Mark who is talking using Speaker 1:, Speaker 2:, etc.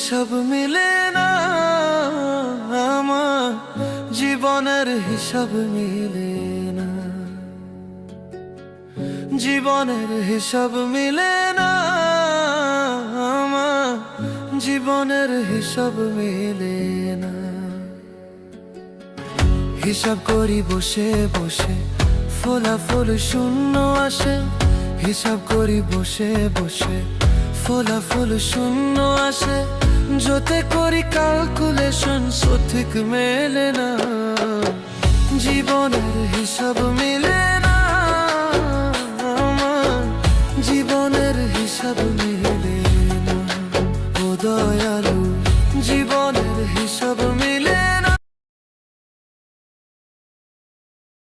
Speaker 1: হিসাব মিলে না, আমার জীবনের হিসাব মিলে না, জীবনের হিসাব মিলে না, আমার জীবনের হিসাব মিলে না। হিসাব করি বসে বসে, ফলাফল শূন্য আসে। হিসাব করি বসে বসে, ফলাফল শূন্য আসে। যতে করি ক্যালকুলেশন সঠিক মেলে না, জীবনের হিসাব মিলে না, আমার জীবনের হিসাব মিলে না। ও দয়ালু, জীবনের হিসাব